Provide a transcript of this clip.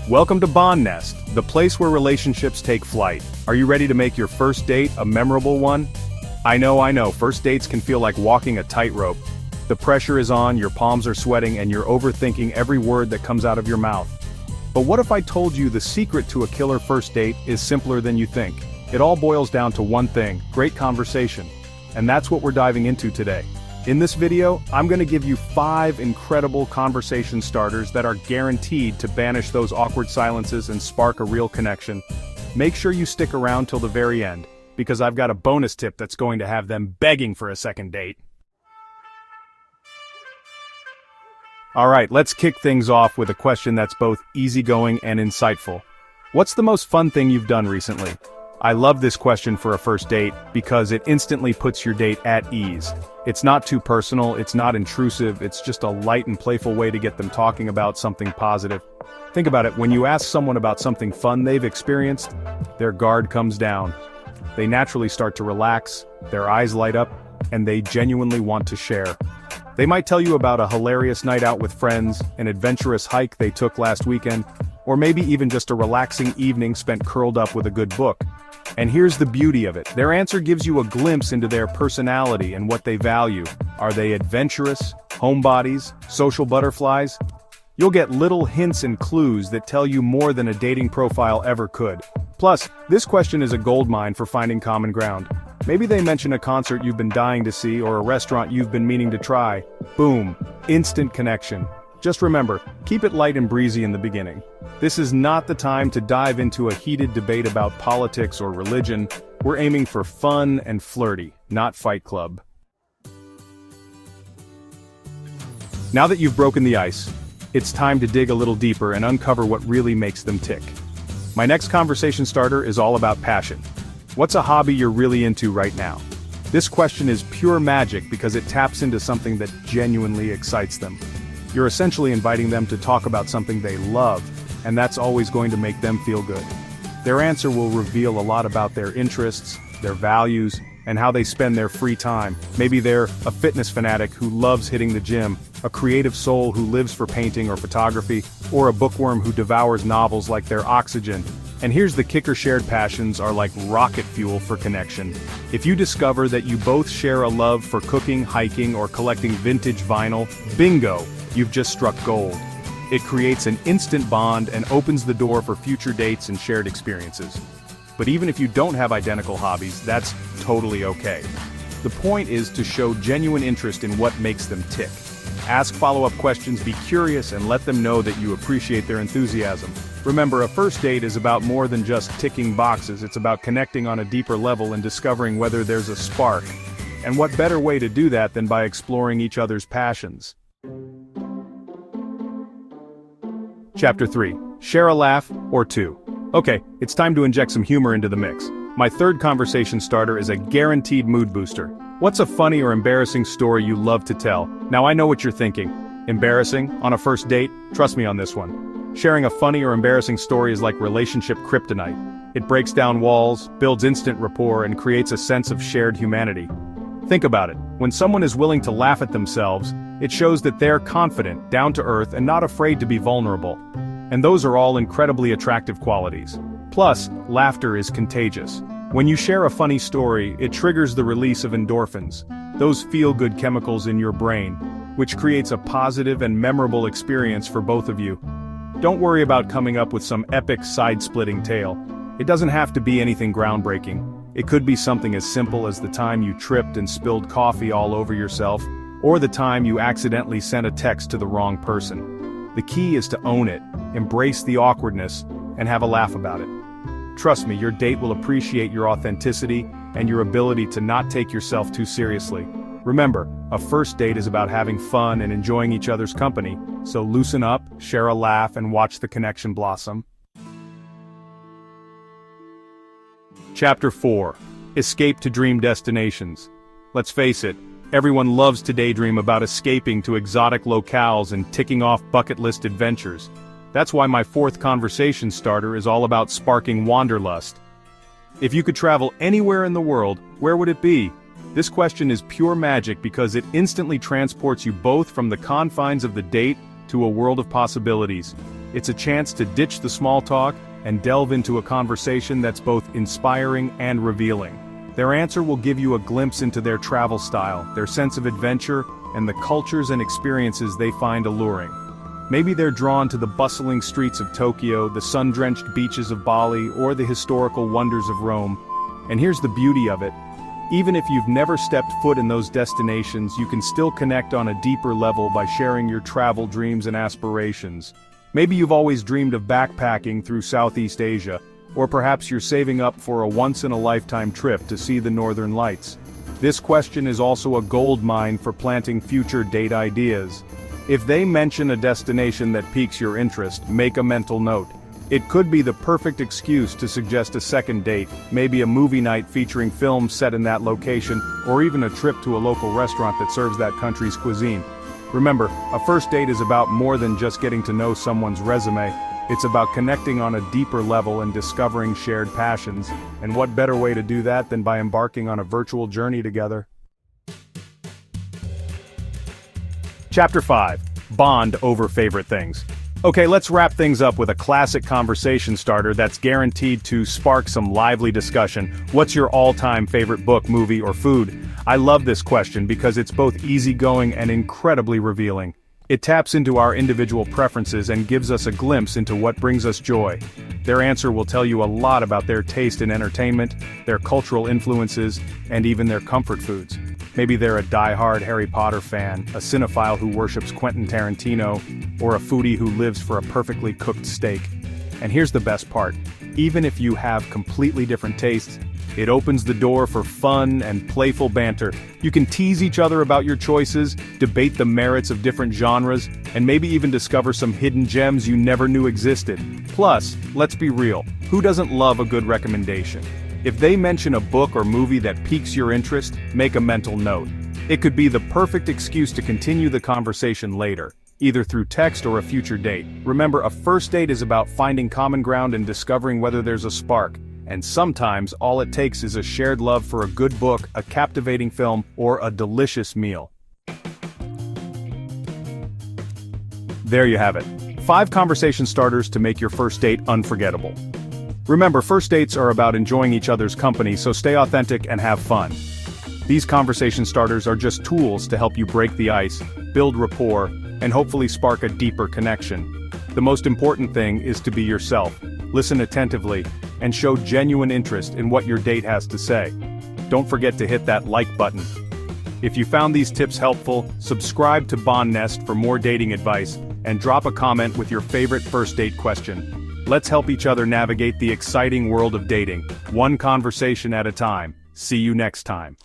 Welcome to Bond Nest, the place where relationships take flight. Are you ready to make your first date a memorable one? I know, first dates can feel like walking a tightrope. The pressure is on, your palms are sweating, and you're overthinking every word that comes out of your mouth. But what if I told you the secret to a killer first date is simpler than you think? It all boils down to one thing: great conversation. And that's what we're diving into today. In this video, I'm going to give you 5 incredible conversation starters that are guaranteed to banish those awkward silences and spark a real connection. Make sure you stick around till the very end, because I've got a bonus tip that's going to have them begging for a second date. Alright, let's kick things off with a question that's both easygoing and insightful. What's the most fun thing you've done recently? I love this question for a first date because it instantly puts your date at ease. It's not too personal, it's not intrusive, it's just a light and playful way to get them talking about something positive. Think about it, when you ask someone about something fun they've experienced, their guard comes down. They naturally start to relax, their eyes light up, and they genuinely want to share. They might tell you about a hilarious night out with friends, an adventurous hike they took last weekend, or maybe even just a relaxing evening spent curled up with a good book. And here's the beauty of it, their answer gives you a glimpse into their personality and what they value. Are they adventurous, homebodies, social butterflies? You'll get little hints and clues that tell you more than a dating profile ever could. Plus, this question is a goldmine for finding common ground. Maybe they mention a concert you've been dying to see or a restaurant you've been meaning to try. Boom, instant connection. Just remember, keep it light and breezy in the beginning. This is not the time to dive into a heated debate about politics or religion. We're aiming for fun and flirty, not Fight Club. Now that you've broken the ice, it's time to dig a little deeper and uncover what really makes them tick. My next conversation starter is all about passion. What's a hobby you're really into right now? This question is pure magic because it taps into something that genuinely excites them. You're essentially inviting them to talk about something they love, and that's always going to make them feel good. Their answer will reveal a lot about their interests, their values, and how they spend their free time. Maybe they're a fitness fanatic who loves hitting the gym, a creative soul who lives for painting or photography, or a bookworm who devours novels like their oxygen. And here's the kicker: shared passions are like rocket fuel for connection. If you discover that you both share a love for cooking, hiking, or collecting vintage vinyl, bingo! You've just struck gold. It creates an instant bond and opens the door for future dates and shared experiences. But even if you don't have identical hobbies, that's totally okay. The point is to show genuine interest in what makes them tick. Ask follow-up questions, be curious, and let them know that you appreciate their enthusiasm. Remember, a first date is about more than just ticking boxes, it's about connecting on a deeper level and discovering whether there's a spark. And what better way to do that than by exploring each other's passions? Chapter 3. Share a laugh or two. Okay, it's time to inject some humor into the mix. My third conversation starter is a guaranteed mood booster. What's a funny or embarrassing story you love to tell? Now I know what you're thinking. Embarrassing? On a first date? Trust me on this one. Sharing a funny or embarrassing story is like relationship kryptonite. It breaks down walls, builds instant rapport, and creates a sense of shared humanity. Think about it. When someone is willing to laugh at themselves, it shows that they're confident, down to earth, and not afraid to be vulnerable. And those are all incredibly attractive qualities. Plus, laughter is contagious. When you share a funny story, it triggers the release of endorphins, those feel-good chemicals in your brain, which creates a positive and memorable experience for both of you. Don't worry about coming up with some epic side-splitting tale. It doesn't have to be anything groundbreaking. It could be something as simple as the time you tripped and spilled coffee all over yourself, or the time you accidentally sent a text to the wrong person. The key is to own it, embrace the awkwardness, and have a laugh about it. Trust me, your date will appreciate your authenticity and your ability to not take yourself too seriously. Remember, a first date is about having fun and enjoying each other's company, so loosen up, share a laugh, and watch the connection blossom. Chapter 4. Escape to dream destinations. Let's face it, everyone loves to daydream about escaping to exotic locales and ticking off bucket list adventures. That's why my fourth conversation starter is all about sparking wanderlust. If you could travel anywhere in the world, where would it be? This question is pure magic because it instantly transports you both from the confines of the date to a world of possibilities. It's a chance to ditch the small talk and delve into a conversation that's both inspiring and revealing. Their answer will give you a glimpse into their travel style, their sense of adventure, and the cultures and experiences they find alluring. Maybe they're drawn to the bustling streets of Tokyo, the sun-drenched beaches of Bali, or the historical wonders of Rome. And here's the beauty of it. Even if you've never stepped foot in those destinations, you can still connect on a deeper level by sharing your travel dreams and aspirations. Maybe you've always dreamed of backpacking through Southeast Asia, or perhaps you're saving up for a once-in-a-lifetime trip to see the Northern Lights. This question is also a goldmine for planting future date ideas. If they mention a destination that piques your interest, make a mental note. It could be the perfect excuse to suggest a second date, maybe a movie night featuring films set in that location, or even a trip to a local restaurant that serves that country's cuisine. Remember, a first date is about more than just getting to know someone's resume. It's about connecting on a deeper level and discovering shared passions. And what better way to do that than by embarking on a virtual journey together? Chapter 5. Bond over favorite things. Okay, let's wrap things up with a classic conversation starter that's guaranteed to spark some lively discussion. What's your all-time favorite book, movie, or food? I love this question because it's both easygoing and incredibly revealing. It taps into our individual preferences and gives us a glimpse into what brings us joy. Their answer will tell you a lot about their taste in entertainment, their cultural influences, and even their comfort foods. Maybe they're a die-hard Harry Potter fan, a cinephile who worships Quentin Tarantino, or a foodie who lives for a perfectly cooked steak. And here's the best part. Even if you have completely different tastes, it opens the door for fun and playful banter. You can tease each other about your choices, debate the merits of different genres, and maybe even discover some hidden gems you never knew existed. Plus, let's be real, who doesn't love a good recommendation? If they mention a book or movie that piques your interest, make a mental note. It could be the perfect excuse to continue the conversation later, either through text or a future date. Remember, a first date is about finding common ground and discovering whether there's a spark. And sometimes all it takes is a shared love for a good book, a captivating film, or a delicious meal. There you have it. 5 conversation starters to make your first date unforgettable. Remember, first dates are about enjoying each other's company, so stay authentic and have fun. These conversation starters are just tools to help you break the ice, build rapport, and hopefully spark a deeper connection. The most important thing is to be yourself, listen attentively, and show genuine interest in what your date has to say. Don't forget to hit that like button. If you found these tips helpful, subscribe to Bond Nest for more dating advice, and drop a comment with your favorite first date question. Let's help each other navigate the exciting world of dating, one conversation at a time. See you next time.